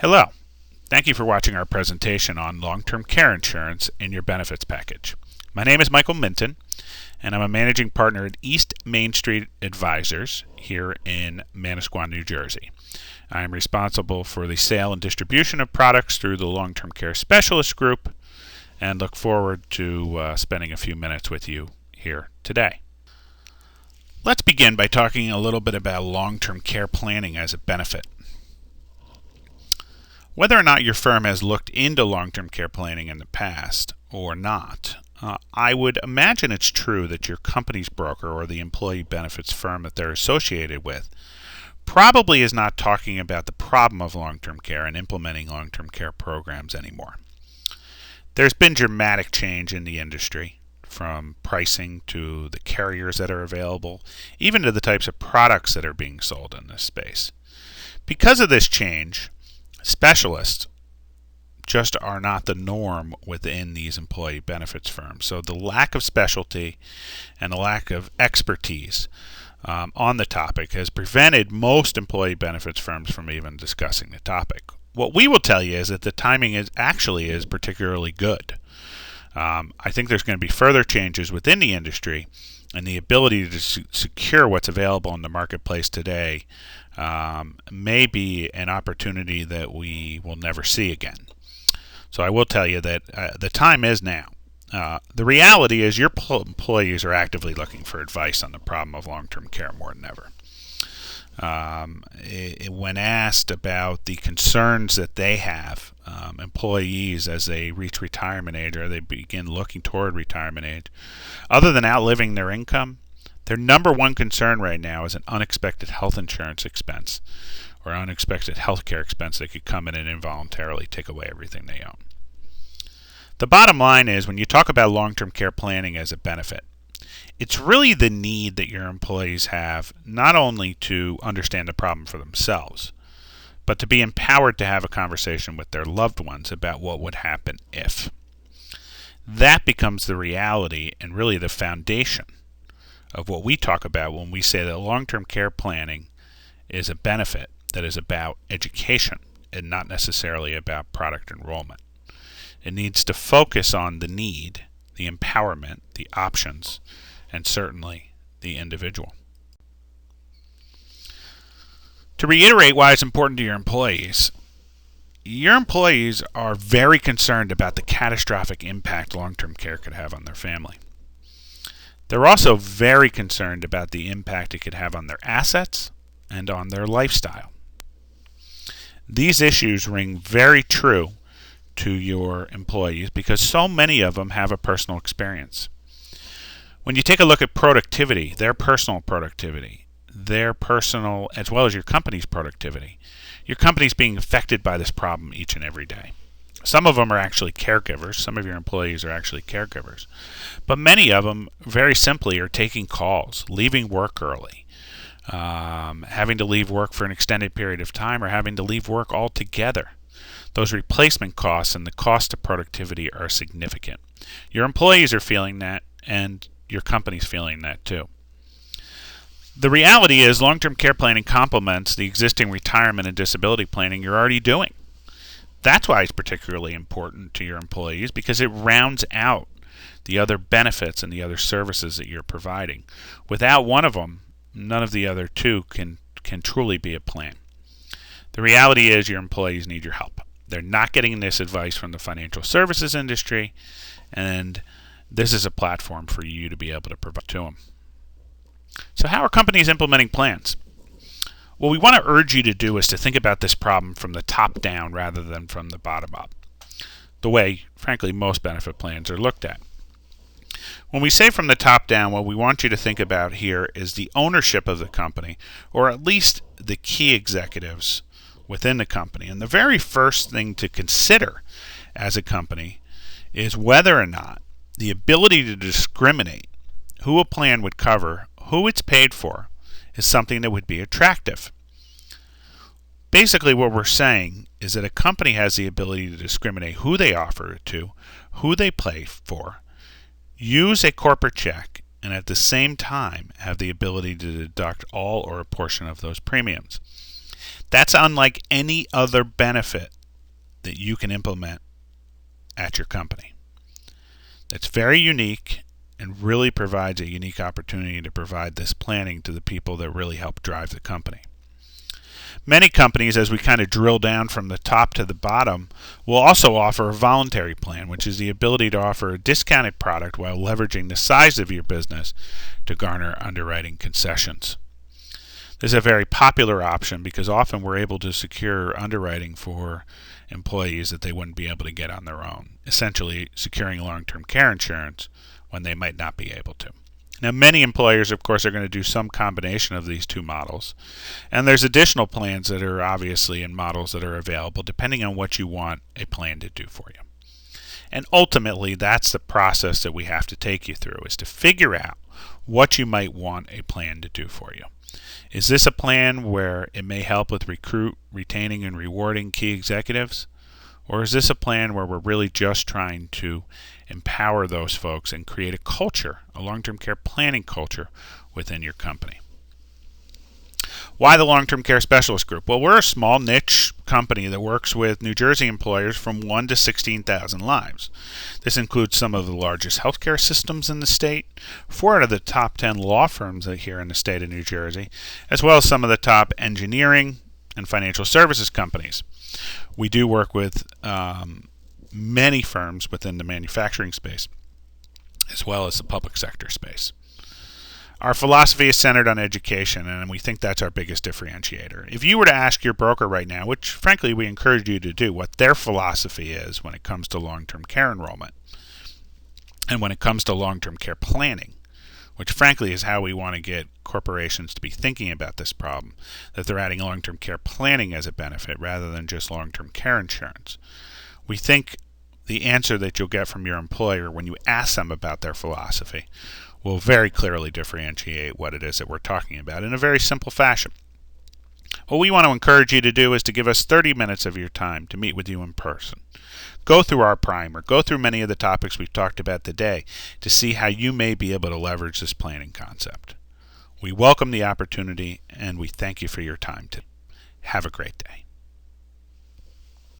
Hello. Thank you for watching our presentation on long-term care insurance and your benefits package. My name is Michael Minton, and I'm a managing partner at East Main Street Advisors here in Manasquan, New Jersey. I am responsible for the sale and distribution of products through the Long-Term Care Specialist Group and look forward to spending a few minutes with you here today. Let's begin by talking a little bit about long-term care planning as a benefit. Whether or not your firm has looked into long-term care planning in the past or not, I would imagine it's true that your company's broker or the employee benefits firm that they're associated with probably is not talking about the problem of long-term care and implementing long-term care programs anymore. There's been dramatic change in the industry, from pricing to the carriers that are available, even to the types of products that are being sold in this space. Because of this change, specialists just are not the norm within these employee benefits firms. So the lack of specialty and the lack of expertise on the topic has prevented most employee benefits firms from even discussing the topic. What we will tell you is that the timing is particularly good. I think there's going to be further changes within the industry, and the ability to secure what's available in the marketplace today may be an opportunity that we will never see again. So I will tell you that the time is now. The reality is your employees are actively looking for advice on the problem of long-term care more than ever. When asked about the concerns that they have, employees as they reach retirement age or they begin looking toward retirement age, other than outliving their income, their number one concern right now is an unexpected health insurance expense or unexpected health care expense that could come in and involuntarily take away everything they own. The bottom line is, when you talk about long-term care planning as a benefit, it's really the need that your employees have not only to understand the problem for themselves, but to be empowered to have a conversation with their loved ones about what would happen if. That becomes the reality and really the foundation of what we talk about when we say that long-term care planning is a benefit that is about education and not necessarily about product enrollment. It needs to focus on the need, the empowerment, the options, and certainly the individual. To reiterate why it's important to your employees are very concerned about the catastrophic impact long-term care could have on their family. They're also very concerned about the impact it could have on their assets and on their lifestyle. These issues ring very true to your employees because so many of them have a personal experience. When you take a look at productivity, their personal productivity, their personal as well as your company's productivity, your company's being affected by this problem each and every day. Some of them are actually caregivers. Some of your employees are actually caregivers. But many of them, very simply, are taking calls, leaving work early, having to leave work for an extended period of time, or having to leave work altogether. Those replacement costs and the cost of productivity are significant. Your employees are feeling that, and your company's feeling that too. The reality is long-term care planning complements the existing retirement and disability planning you're already doing. That's why it's particularly important to your employees, because it rounds out the other benefits and the other services that you're providing. Without one of them, none of the other two can truly be a plan. The reality is your employees need your help. They're not getting this advice from the financial services industry, and this is a platform for you to be able to provide to them. So how are companies implementing plans? What we want to urge you to do is to think about this problem from the top down rather than from the bottom up, the way, frankly, most benefit plans are looked at. When we say from the top down, what we want you to think about here is the ownership of the company, or at least the key executives within the company. And the very first thing to consider as a company is whether or not the ability to discriminate who a plan would cover, who it's paid for, is something that would be attractive. Basically, what we're saying is that a company has the ability to discriminate who they offer it to, who they pay for, use a corporate check, and at the same time have the ability to deduct all or a portion of those premiums. That's unlike any other benefit that you can implement at your company. That's very unique and really provides a unique opportunity to provide this planning to the people that really help drive the company. Many companies, as we kind of drill down from the top to the bottom, will also offer a voluntary plan, which is the ability to offer a discounted product while leveraging the size of your business to garner underwriting concessions. This is a very popular option because often we're able to secure underwriting for employees that they wouldn't be able to get on their own, essentially securing long-term care insurance when they might not be able to. Now, many employers, of course, are going to do some combination of these two models, and there's additional plans that are obviously in models that are available depending on what you want a plan to do for you. And ultimately, that's the process that we have to take you through, is to figure out what you might want a plan to do for you. Is this a plan where it may help with retaining, and rewarding key executives? Or is this a plan where we're really just trying to empower those folks and create a culture, a long-term care planning culture within your company? Why the Long-Term Care Specialist Group? Well, we're a small niche company that works with New Jersey employers from 1 to 16,000 lives. This includes some of the largest healthcare systems in the state, 4 out of the top 10 law firms here in the state of New Jersey, as well as some of the top engineering and financial services companies. We do work with many firms within the manufacturing space, as well as the public sector space. Our philosophy is centered on education, and we think that's our biggest differentiator. If you were to ask your broker right now, which frankly we encourage you to do, what their philosophy is when it comes to long-term care enrollment and when it comes to long-term care planning, which frankly is how we want to get corporations to be thinking about this problem, that they're adding long-term care planning as a benefit rather than just long-term care insurance. We think the answer that you'll get from your employer when you ask them about their philosophy will very clearly differentiate what it is that we're talking about in a very simple fashion. What we want to encourage you to do is to give us 30 minutes of your time to meet with you in person. Go through our primer, go through many of the topics we've talked about today to see how you may be able to leverage this planning concept. We welcome the opportunity and we thank you for your time. Have a great day.